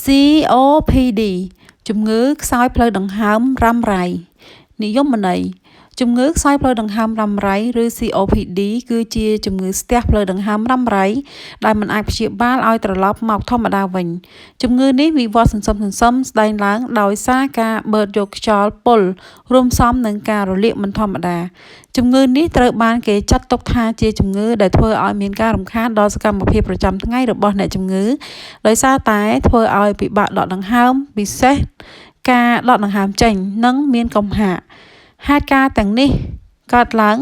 COPD ជំងឺខ្សោយផ្លូវដង្ហើមរ៉ាំរ៉ៃនិយមន័យជំងឺខ្សោយផ្លូវដង្ហើមរ៉ាំរ៉ៃឬ COPD គឺជាជំងឺស្ទះផ្លូវដង្ហើមរ៉ាំរ៉ៃដែលមិនអាចព្យាបាលឲ្យត្រឡប់មកធម្មតាវិញជំងឺនេះវិវត្តសន្សំស្ដែងឡើងដោយសារការបឺតយកខ្យល់ពុលរួមផ្សំនឹងការរលាកមិនធម្មតាជំងឺនេះត្រូវបានគេចាត់ទុកថាជាជំងឺដែលធ្វើឲ្យមានការរំខានដល់សកម្មភាពប្រចាំថ្ងៃរបស់អ្នកជំងឺដោយសារតែធ្វើឲ្យពិបាកដកដង្ហើមពិសេសការដកដង្ហើមចេញនិងមានកំហាកហេតុការណ៍ទាំងនេះកើតឡើង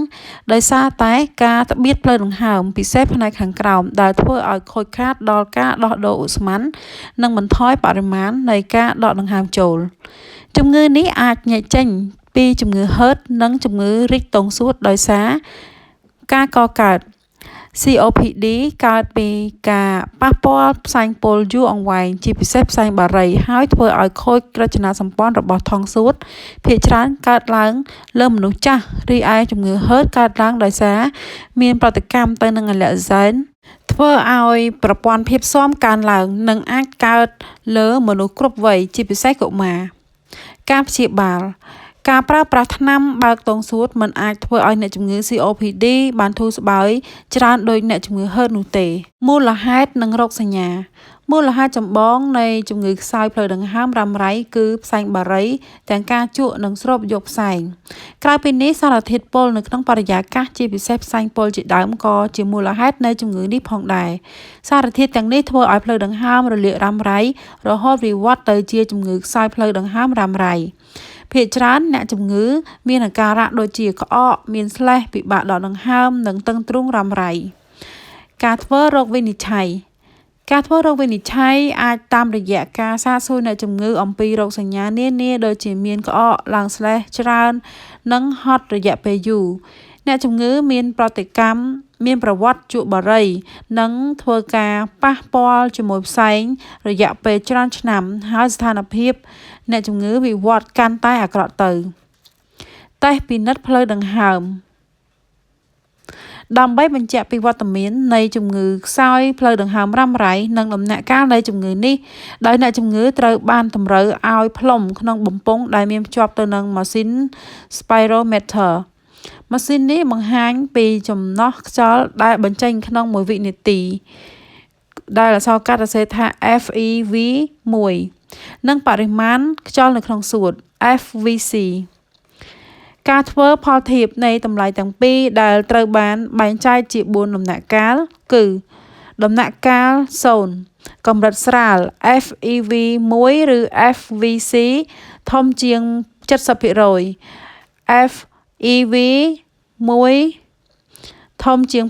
ដោយសារតែការត្បៀតផ្លូវដង្ហើមពិសេសផ្នែកខាងក្រោមដែលធ្វើឲ្យខូចខាតដល់ការដោះដូរឧស្ម័ននិងបន្ថយបរិមាណនៃការដកដង្ហើមចូលជំងឺនេះអាចញែកចេញពីជំងឺហឺតនិងជំងឺរីកទងសួតដោយសារការកកើត COPD កើតពីការប៉ះពាល់ផ្សែងពុលយូរអង្វែងជាពិសេសផ្សែងបារីហើយធ្វើឲ្យខូចរចនាសម្ព័ន្ធរបស់ថង់សួតភាគច្រើនកើតឡើងលើមនុស្សចាស់រីឯជំងឺហឺតកើតឡើងដោយសារមានប្រតិកម្មទៅនឹងអាឡែហ្សែនធ្វើឲ្យប្រព័ន្ធភាពស៊ាំកើនឡើងនិងអាចកើតលើមនុស្សគ្រប់វ័យជាពិសេសកុមារការព្យាបាលការប្រើប្រាស់ថ្នាំបើកទងសួតមិនអាចធ្វើឲ្យអ្នកជំងឺ COPD បានធូរស្បើយច្រើនដោយអ្នកជំងឺហឺតនោះទេមូលហេតុនិងរោគសញ្ញាមូលហេតុចម្បងនៃជំងឺខ្សោយផ្លូវដង្ហើមរ៉ាំរ៉ៃគឺផ្សែងបារីទាំងការជក់និងស្រូបយកផ្សែងក្រៅពីនេះសារធាតុពុលនៅក្នុងបរិយាកាសជាពិសេសផ្សែងពុលជាដើមក៏ជាមូលហេតុនៃជំងឺនេះផងដែរសារធាតុទាំងនេះធ្វើឲ្យផ្លូវដង្ហើមរលាករ៉ាំរ៉ៃរហូតវិវត្តទៅជាជំងឺខ្សោយផ្លូវដង្ហើមរ៉ាំរ៉ៃភាគច្រើនអ្នកជំងឺមានអាការៈដូចជាក្អកមានស្លេសពិបាកដកដង្ហើមនិងតឹងទ្រូងរ៉ាំរ៉ៃការធ្វើរោគវិនិច្ឆ័យអាចតាមរយៈការសាកសួរអ្នកជំងឺអំពីរោគសញ្ញានានាដូចជាមានក្អកឡើងស្លេសច្រើននិងហត់រយៈពេលយូរអ្នកជំងឺមានប្រតិកម្មមានប្រវត្តិជក់បារីនិងធ្វើការប៉ះពាល់ជាមួយផ្សែងរយៈពេលច្រើនឆ្នាំហើយស្ថានភាពអ្នកជំងឺវិវត្តកាន់តែអាក្រក់ទៅតេស្តពិនិត្យផ្លូវដង្ហើមដើម្បីបញ្ជាក់ពីវត្តមាននៃជំងឺខ្សោយផ្លូវដង្ហើមរ៉ាំរ៉ៃនិងដំណាក់កាលនៃជំងឺនេះដោយអ្នកជំងឺត្រូវបានតម្រូវឲ្យផ្លុំក្នុងបំពង់ដែលមានភ្ជាប់ទៅនឹងម៉ាស៊ីន Spirometer ម៉ាស៊ីននេះបង្ហាញពីចំណុះខ្យល់ដែលបញ្ចេញក្នុង1វិនាទីដែលអក្សរកាត់សរសេរថា FEV1 និងបរិមាណខ្យល់នៅក្នុងសួត FVC ការធ្វើផលធៀបនៃតម្លៃទាំងពីរដែលត្រូវបានបែងចែកជា4ដំណាក់កាលគឺដំណាក់កាល0កម្រិតស្រាល FEV1 ឬ FVC ធំជាង 70% FEV1 ធំជាង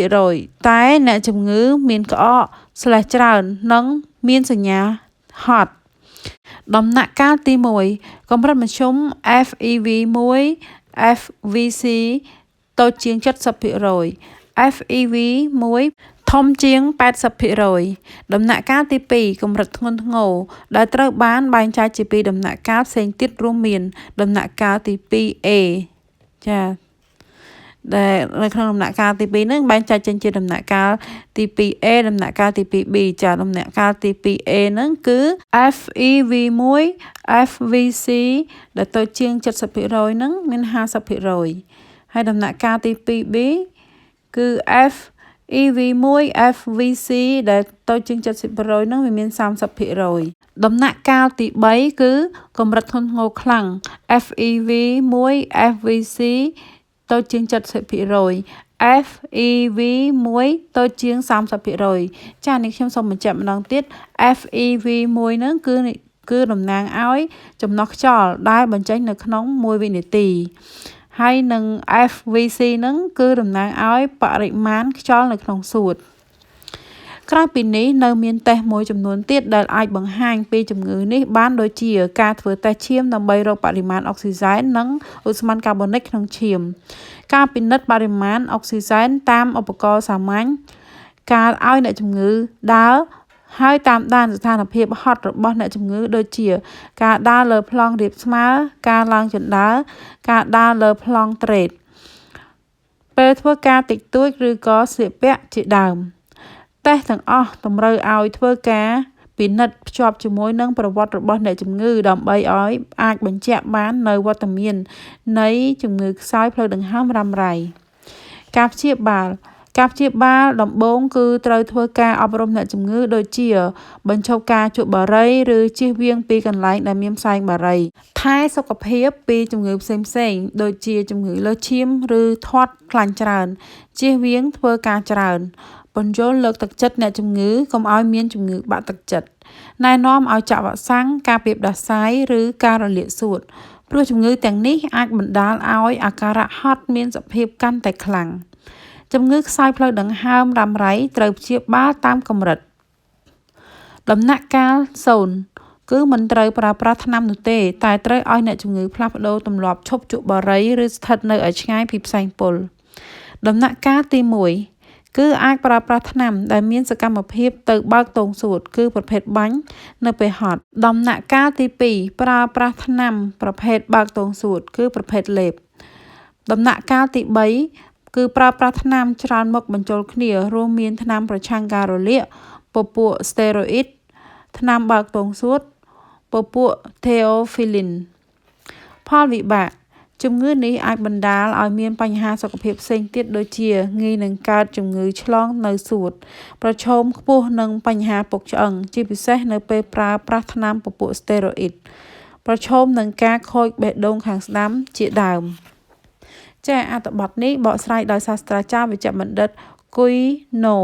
80% តែអ្នកជំងឺមានក្អកស្លេសច្រើននិងមានសញ្ញាហត់ដំណាក់កាលទី1កម្រិតមធ្យម FEV1 FVC តូចជាង 70% FEV1 ធំជាង 80% ដំណាក់កាលទី2កម្រិតធ្ងន់ធ្ងរដែលត្រូវបានបែងចែកជាពីរដំណាក់កាលផ្សេងទៀតរួមមានដំណាក់កាលទី 2A ចាដែលនៅក្នុងដំណាក់កាលទី2ហ្នឹងបែងចែកចេញជាដំណាក់កាលទី 2A ដំណាក់កាលទី 2B ចាដំណាក់កាលទី 2A ហ្នឹងគឺ FEV1 FVC ដែលតូចជាង 70% ហ្នឹងមាន 50% ហើយដំណាក់កាលទី 2B គឺ FEV1 FVC ដែលតូចជាង 70% ហ្នឹងវាមាន 30% ដំណាក់កាលទី3គឺកម្រិតធ្ងន់ធ្ងរខ្លាំង FEV1 FVC តូចជាង 70% FEV1 តូចជាង 30% ចា៎នេះខ្ញុំសូមបញ្ជាក់ម្ដងទៀត FEV1 ហ្នឹងគឺតំណាងឲ្យចំណុះខ្យល់ដែលបញ្ចេញនៅក្នុង1វិនាទីហើយនឹង FVC ហ្នឹងគឺតំណាងឲ្យបរិមាណខ្យល់នៅក្នុងសួតក្រៅពីនេះនៅមានតេស្តមួយចំនួនទៀតដែលអាចបង្ហាញពីជំងឺនេះបានដូចជាការធ្វើតេស្តឈាមដើម្បីរកបរិមាណអុកស៊ីសែននិងឧស្ម័នកាបូនិកក្នុងឈាមការពិនិត្យបរិមាណអុកស៊ីសែនតាមឧបករណ៍សាមញ្ញការឲ្យអ្នកជំងឺដើរហើយតាមដានស្ថានភាពហត់របស់អ្នកជំងឺដូចជាការដើរលើប្លង់រាបស្មើការឡើងជណ្ដើរការដើរលើប្លង់ត្រេតពេលធ្វើការតិចតួចឬក៏ស្លៀកពាក់ជាដើមតេស្តទាំងអស់តម្រូវឲ្យធ្វើការ ពិនិត្យភ្ជាប់ជាមួយនឹងប្រវត្តិរបស់អ្នកជំងឺដើម្បីឲ្យអាចបញ្ជាក់បាននៅវត្តមាននៃជំងឺខ្សោយផ្លូវដង្ហើមរ៉ាំរ៉ៃការព្យាបាលដំបូងគឺត្រូវធ្វើការអប់រំអ្នកជំងឺដូចជាបញ្ឈប់ការជក់បារីឬជៀសវាងពីកន្លែងដែលមានផ្សែងបារីថែសុខភាពពីជំងឺផ្សេងៗដូចជាជំងឺលើសឈាមឬធាត់ខ្លាញ់ច្រើនជៀសវាងធ្វើការច្រើនបញ្យល់លើកទឹកចិត្តអ្នកជំងឺកុំឲ្យមានជំងឺបាក់ទឹកចិត្តណែនាំឲ្យចាក់វ៉ាក់សាំងការពារផ្ដាសាយឬការរលាកសួតព្រោះជំងឺទាំងនេះអាចបណ្ដាលឲ្យអាការៈហត់មានសភាពកាន់តែខ្លាំងជំងឺខ្សោយផ្លូវដង្ហើមរ៉ាំរ៉ៃត្រូវព្យាបាលតាមកម្រិតដំណាក់កាល0គឺមិនត្រូវប្រើប្រាស់ថ្នាំនោះទេតែត្រូវឲ្យអ្នកជំងឺផ្លាស់ប្ដូរទម្លាប់ឈប់ជក់បារីឬស្ថិតនៅឲ្យឆ្ងាយពីផ្សែងពុលដំណាក់កាលទី1គឺអាចប្រើប្រាស់ថ្នាំដែលមានសកម្មភាពទៅបើកទងសួតគឺប្រភេទបាញ់នៅពេលហត់ដំណាក់កាលទី2ប្រើប្រាស់ថ្នាំប្រភេទបើកទងសួតគឺប្រភេទលេបដំណាក់កាលទី3គឺប្រើប្រាស់ថ្នាំច្រើនមុខបញ្ចូលគ្នារួមមានថ្នាំប្រឆាំងការរលាកពពួកស្តេរ៉ូអ៊ីតថ្នាំបើកទងសួតពពួកថេអូហ្វីលីនផលវិបាកជំងឺនេះអាចបណ្ដាលឲ្យមានបញ្ហាសុខភាពផ្សេងទៀតដូចជាងាយនឹងកើតជំងឺឆ្លងនៅសួតប្រឈមខ្ពស់នឹងបញ្ហាពុកឆ្អឹងជាពិសេសនៅពេលប្រើប្រាស់ថ្នាំពពួកស្តេរ៉ូអ៊ីតប្រឈមនឹងការខូចបេះដូងខាងស្ដាំជាដើមចាអត្ថបទនេះបកស្រាយដោយសាស្ត្រាចារ្យវេជ្ជបណ្ឌិតគុយណូ